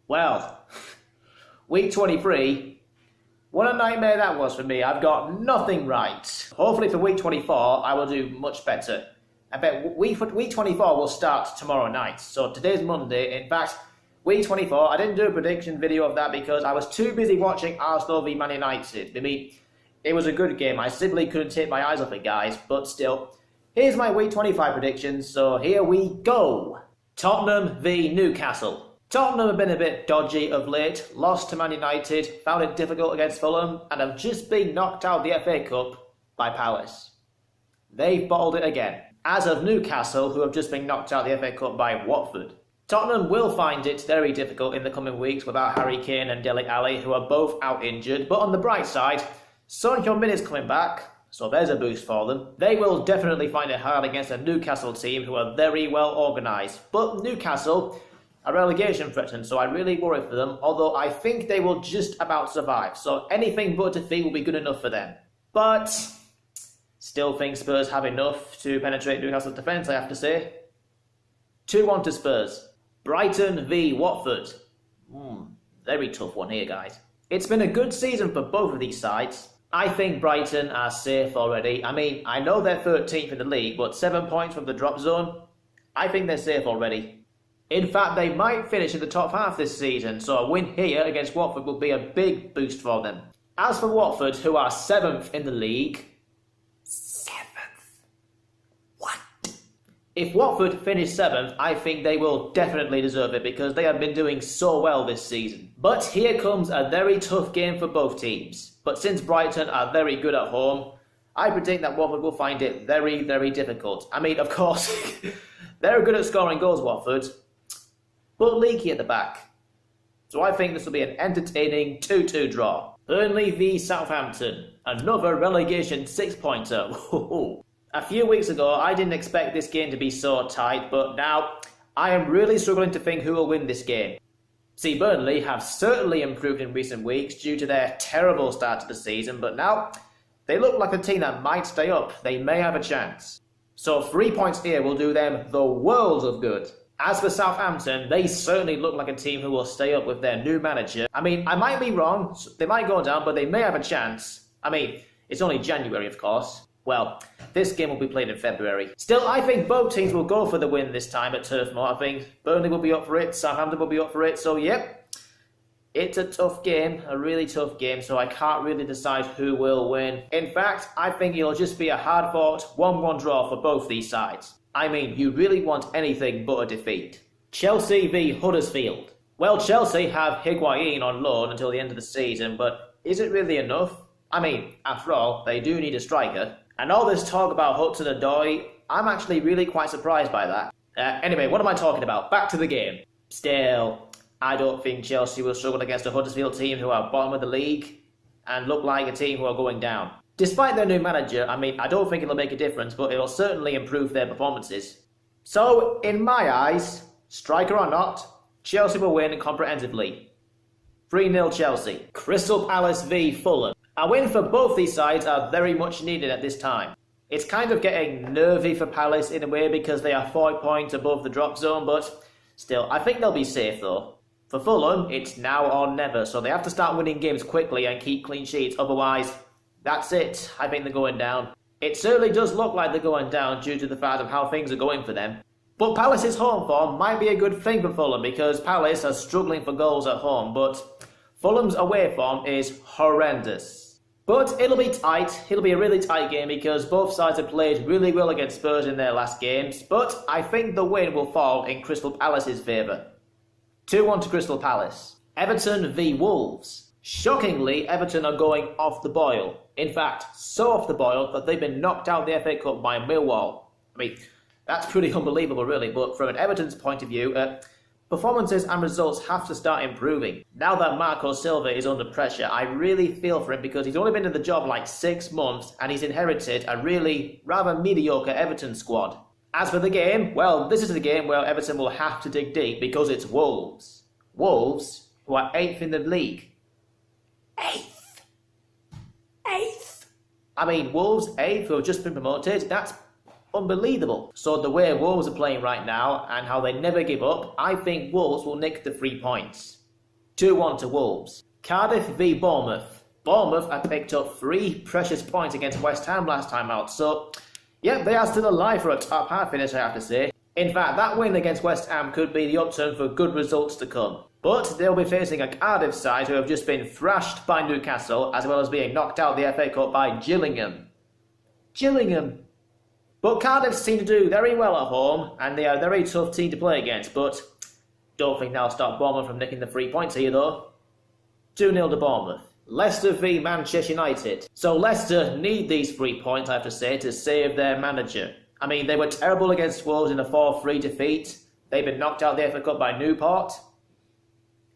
Well, week 23, what a nightmare that was for me. I've got nothing right. Hopefully for week 24, I will do much better. I bet week 24 will start tomorrow night. So today's Monday. In fact, week 24, I didn't do a prediction video of that because I was too busy watching Arsenal v Man United. I mean, it was a good game. I simply couldn't take my eyes off it, guys. But still, here's my week 25 predictions. So here we go. Tottenham v Newcastle. Tottenham have been a bit dodgy of late, lost to Man United, found it difficult against Fulham, and have just been knocked out of the FA Cup by Palace. They've bottled it again, as have Newcastle, who have just been knocked out of the FA Cup by Watford. Tottenham will find it very difficult in the coming weeks without Harry Kane and Dele Alli, who are both out injured, but on the bright side, Son Heung-min is coming back, so there's a boost for them. They will definitely find it hard against a Newcastle team who are very well organised, but Newcastle are relegation threatened, so I really worry for them, although I think they will just about survive, so anything but a defeat will be good enough for them. But still think Spurs have enough to penetrate Newcastle's defence, I have to say. 2-1 to Spurs. Brighton v Watford. Very tough one here, guys. It's been a good season for both of these sides. I think Brighton are safe already. I mean, I know they're 13th in the league, but 7 points from the drop zone. I think they're safe already. In fact, they might finish in the top half this season, so a win here against Watford will be a big boost for them. As for Watford, who are 7th in the league... 7th? What? If Watford finish 7th, I think they will definitely deserve it because they have been doing so well this season. But here comes a very tough game for both teams. But since Brighton are very good at home, I predict that Watford will find it very, very difficult. I mean, of course, they're good at scoring goals, Watford, but leaky at the back. So I think this will be an entertaining 2-2 draw. Burnley v Southampton. Another relegation 6-pointer. A few weeks ago, I didn't expect this game to be so tight, but now I am really struggling to think who will win this game. See, Burnley have certainly improved in recent weeks due to their terrible start to the season, but now they look like a team that might stay up. They may have a chance. So 3 points here will do them the world of good. As for Southampton, they certainly look like a team who will stay up with their new manager. I mean, I might be wrong, they might go down, but they may have a chance. I mean, it's only January, of course. Well, this game will be played in February. Still, I think both teams will go for the win this time at Turf Moor. I think Burnley will be up for it, Southampton will be up for it, so yep. It's a tough game, a really tough game, so I can't really decide who will win. In fact, I think it'll just be a hard-fought 1-1 draw for both these sides. I mean, you really want anything but a defeat. Chelsea v Huddersfield. Well, Chelsea have Higuain on loan until the end of the season, but is it really enough? I mean, after all, they do need a striker. And all this talk about Hudson-Odoi, I'm actually really quite surprised by that. Anyway, what am I talking about? Back to the game. Still, I don't think Chelsea will struggle against a Huddersfield team who are bottom of the league and look like a team who are going down. Despite their new manager, I mean, I don't think it'll make a difference, but it'll certainly improve their performances. So, in my eyes, striker or not, Chelsea will win comprehensively. 3-0 Chelsea. Crystal Palace v Fulham. A win for both these sides are very much needed at this time. It's kind of getting nervy for Palace in a way because they are 4 points above the drop zone, but still, I think they'll be safe though. For Fulham, it's now or never, so they have to start winning games quickly and keep clean sheets, otherwise, that's it. I think they're going down. It certainly does look like they're going down due to the fact of how things are going for them. But Palace's home form might be a good thing for Fulham because Palace are struggling for goals at home, but Fulham's away form is horrendous. But it'll be tight. It'll be a really tight game because both sides have played really well against Spurs in their last games, but I think the win will fall in Crystal Palace's favour. 2-1 to Crystal Palace. Everton v Wolves. Shockingly, Everton are going off the boil. In fact, so off the boil that they've been knocked out of the FA Cup by Millwall. I mean, that's pretty unbelievable really, but from an Everton's point of view, performances and results have to start improving. Now that Marco Silva is under pressure, I really feel for him because he's only been in the job like 6 months and he's inherited a really rather mediocre Everton squad. As for the game, well, this is the game where Everton will have to dig deep because it's Wolves. Wolves, who are 8th in the league. 8th? 8th? I mean, Wolves 8th, who have just been promoted, that's unbelievable. So the way Wolves are playing right now and how they never give up, I think Wolves will nick the 3 points. 2-1 to Wolves. Cardiff v Bournemouth. Bournemouth had picked up 3 precious points against West Ham last time out, so yeah, they are still alive for a top half finish, I have to say. In fact, that win against West Ham could be the upturn for good results to come. But they'll be facing a Cardiff side who have just been thrashed by Newcastle, as well as being knocked out of the FA Cup by Gillingham. Gillingham! But Cardiff seem to do very well at home, and they are a very tough team to play against, but don't think that'll stop Bournemouth from nicking the 3 points here though. 2-0 to Bournemouth. Leicester v Manchester United. So Leicester need these 3 points, I have to say, to save their manager. I mean, they were terrible against Wolves in a 4-3 defeat. They've been knocked out of the FA Cup by Newport.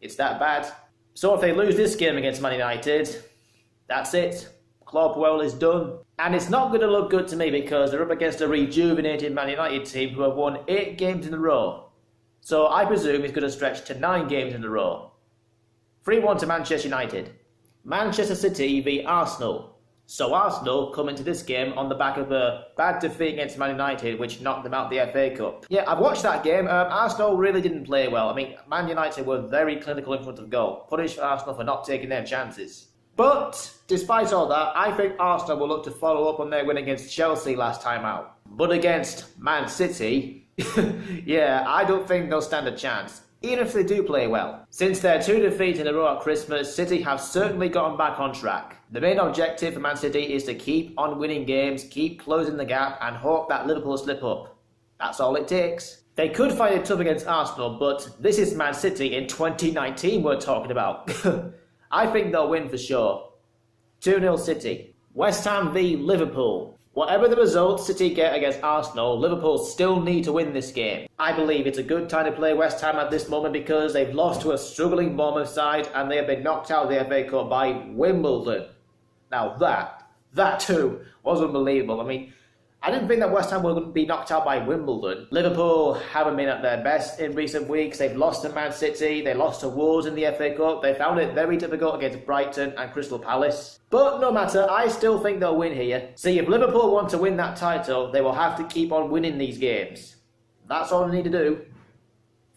It's that bad. So if they lose this game against Man United, that's it. Claude Puel is done. And it's not going to look good to me because they're up against a rejuvenated Man United team who have won 8 games in a row. So I presume it's going to stretch to 9 games in a row. 3-1 to Manchester United. Manchester City v Arsenal. So Arsenal come into this game on the back of a bad defeat against Man United, which knocked them out of the FA Cup. Yeah, I've watched that game. Arsenal really didn't play well. I mean, Man United were very clinical in front of goal. Punished Arsenal for not taking their chances. But, despite all that, I think Arsenal will look to follow up on their win against Chelsea last time out. But against Man City, yeah, I don't think they'll stand a chance, even if they do play well. Since their 2 defeats in a row at Christmas, City have certainly gotten back on track. The main objective for Man City is to keep on winning games, keep closing the gap, and hope that Liverpool slip up. That's all it takes. They could find it tough against Arsenal, but this is Man City in 2019 we're talking about. I think they'll win for sure. 2-0 City. West Ham v Liverpool. Whatever the result City get against Arsenal, Liverpool still need to win this game. I believe it's a good time to play West Ham at this moment because they've lost to a struggling Bournemouth side and they have been knocked out of the FA Cup by Wimbledon. Now that too was unbelievable. I mean, I didn't think that West Ham were going to be knocked out by Wimbledon. Liverpool haven't been at their best in recent weeks. They've lost to Man City, they lost to Wolves in the FA Cup. They found it very difficult against Brighton and Crystal Palace. But no matter, I still think they'll win here. See, if Liverpool want to win that title, they will have to keep on winning these games. That's all they need to do.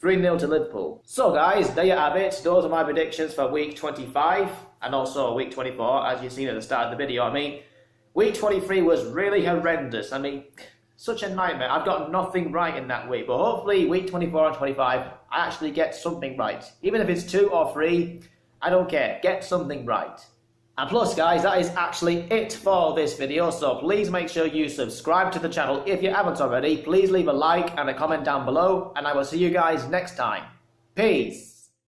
3-0 to Liverpool. So guys, there you have it. Those are my predictions for week 25 and also week 24, as you've seen at the start of the video. I mean, week 23 was really horrendous. I mean, such a nightmare. I've got nothing right in that week. But hopefully week 24 and 25, I actually get something right. Even if it's 2 or 3, I don't care. Get something right. And plus guys, that is actually it for this video. So please make sure you subscribe to the channel if you haven't already. Please leave a like and a comment down below. And I will see you guys next time. Peace.